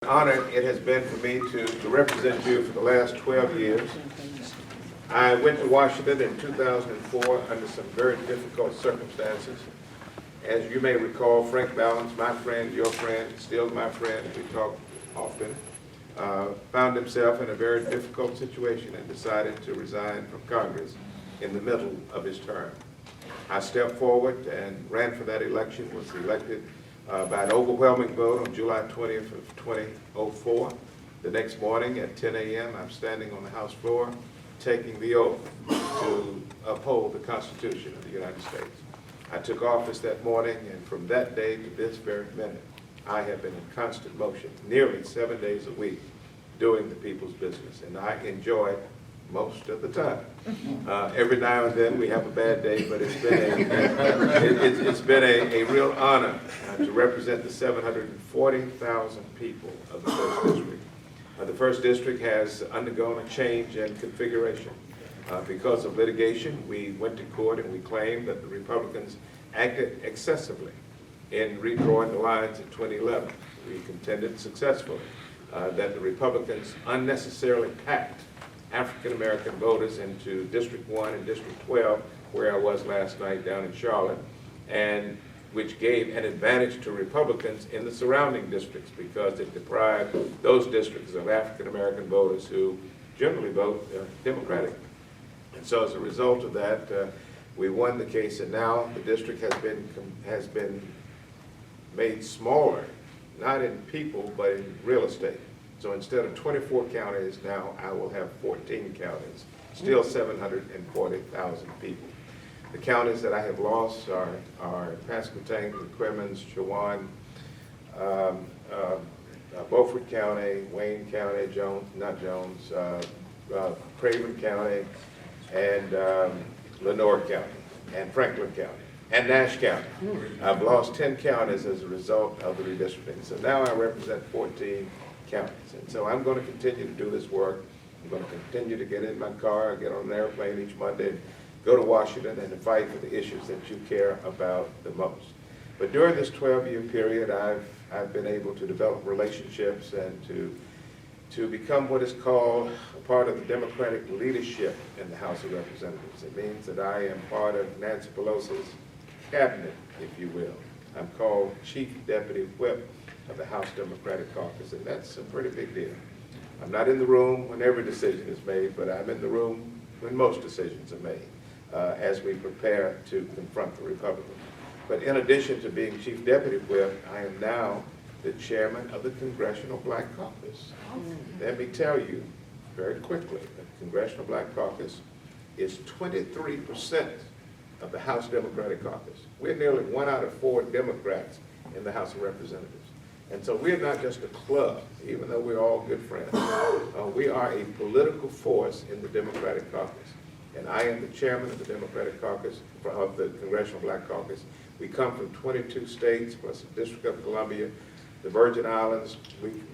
honor it has been for me to represent you for the last 12 years. I went to Washington in 2004 under some very difficult circumstances. As you may recall, Frank Ballance, my friend, your friend, still my friend, we talk often, found himself in a very difficult situation and decided to resign from Congress in the middle of his term. I stepped forward and ran for that election, was elected by an overwhelming vote on July 20th of 2004. The next morning at 10 a.m., I'm standing on the House floor taking the oath to uphold the Constitution of the United States. I took office that morning, and from that day to this very minute, I have been in constant motion, nearly 7 days a week, doing the people's business, and I enjoy it most of the time. Every now and then we have a bad day, but it's been a real honor to represent the 740,000 people of the 1st District. The 1st District has undergone a change in configuration. Because of litigation, we went to court and we claimed that the Republicans acted excessively in redrawing the lines in 2011. We contended successfully that the Republicans unnecessarily packed African-American voters into District 1 and District 12, where I was last night down in Charlotte, and which gave an advantage to Republicans in the surrounding districts because it deprived those districts of African-American voters who generally vote Democratic. And so as a result of that, we won the case, and now the district has been made smaller, not in people, but in real estate. So instead of 24 counties, now I will have 14 counties, still 740,000 people. The counties that I have lost are Pasquotank, Clemens, Chowan, Beaufort County, Wayne County, Craven County, and Lenore County, and Franklin County, and Nash County. I've lost 10 counties as a result of the redistricting. So now I represent 14 counties. And so I'm going to continue to do this work. I'm going to continue to get in my car, get on an airplane each Monday, go to Washington and to fight for the issues that you care about the most. But during this 12-year period, I've been able to develop relationships and to become what is called a part of the Democratic leadership in the House of Representatives. It means that I am part of Nancy Pelosi's cabinet, if you will. I'm called Chief Deputy Whip of the House Democratic Caucus, and that's a pretty big deal. I'm not in the room when every decision is made, but I'm in the room when most decisions are made as we prepare to confront the Republicans. But in addition to being Chief Deputy Whip, I am now the chairman of the Congressional Black Caucus. Let me tell you very quickly, the Congressional Black Caucus is 23% of the House Democratic Caucus. We're nearly 1 out of 4 Democrats in the House of Representatives. And so we're not just a club, even though we're all good friends. We are a political force in the Democratic Caucus. And I am the chairman of the Democratic Caucus, of the Congressional Black Caucus. We come from 22 states, plus the District of Columbia, the Virgin Islands.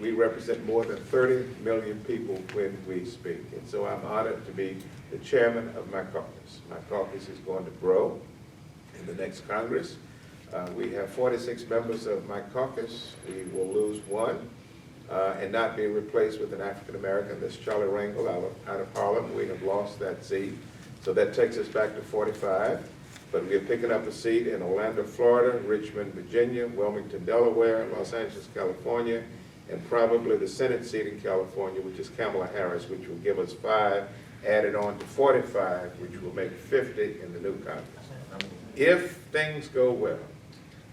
We represent more than 30 million people when we speak. And so I'm honored to be the chairman of my caucus. My caucus is going to grow in the next Congress. We have 46 members of my caucus. We will lose 1 and not be replaced with an African-American. That's Charlie Rangel out of Harlem. We have lost that seat. So that takes us back to 45. But we're picking up a seat in Orlando, Florida, Richmond, Virginia, Wilmington, Delaware, Los Angeles, California, and probably the Senate seat in California, which is Kamala Harris, which will give us 5, added on to 45, which will make 50 in the new Congress. If things go well,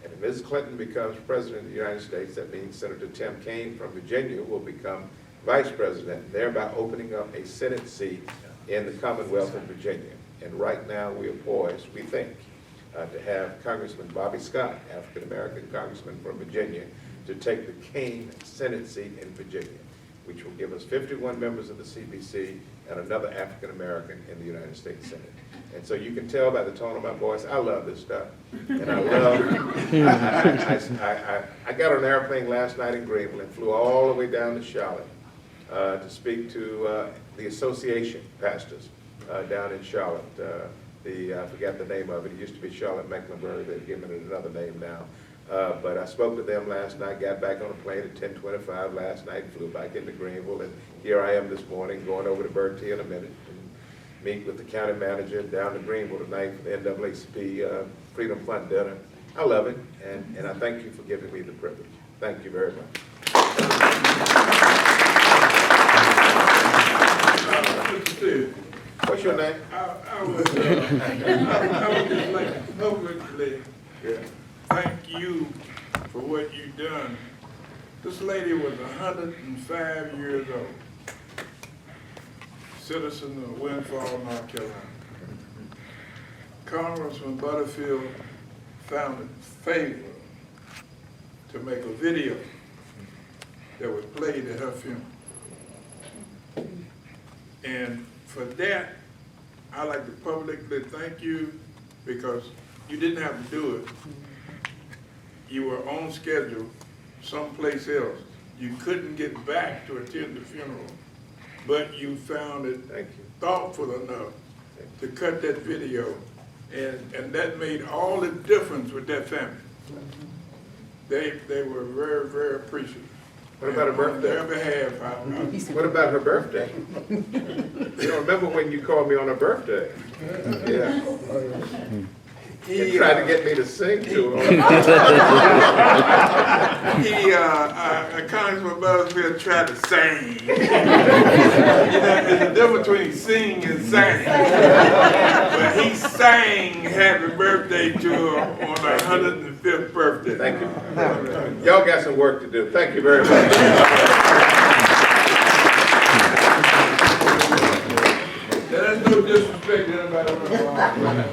and if Ms. Clinton becomes President of the United States, that means Senator Tim Kaine from Virginia will become Vice President, thereby opening up a Senate seat in the Commonwealth of Virginia. And right now we are poised, we think, to have Congressman Bobby Scott, African-American congressman from Virginia, to take the Kaine Senate seat in Virginia, which will give us 51 members of the CBC and another African-American in the United States Senate. And so you can tell by the tone of my voice, I love this stuff. And I got on an airplane last night in Greenville and flew all the way down to Charlotte to speak to the association pastors down in Charlotte. I forgot the name of it. It used to be Charlotte Mecklenburg. They've given it another name now. But I spoke to them last night, got back on a plane at 10:25 last night, flew back into Greenville, and here I am this morning, going over to Bertie in a minute, and meet with the county manager down to Greenville tonight for the NAACP Freedom Fund dinner. I love it, and I thank you for giving me the privilege. Thank you very much. What's your name? I would just like to publicly thank you for what you've done. This lady was 105 years old, citizen of Windfall, North Carolina. Congressman Butterfield found it favorable to make a video that was played at her funeral. And for that, I'd like to publicly thank you, because you didn't have to do it. You were on schedule someplace else. You couldn't get back to attend the funeral, but you found it thoughtful enough to cut that video, and that made all the difference with that family. They were very, very appreciative. What about her birthday? On their behalf, What about her birthday? You don't remember when you called me on her birthday? Yeah. He tried to get me to sing to him. Congressman Butterfield tried to sing. There's a difference between sing and sing. But he sang happy birthday to her on her 105th birthday. Thank you. Y'all got some work to do. Thank you very much. There's no disrespect to anybody on the line.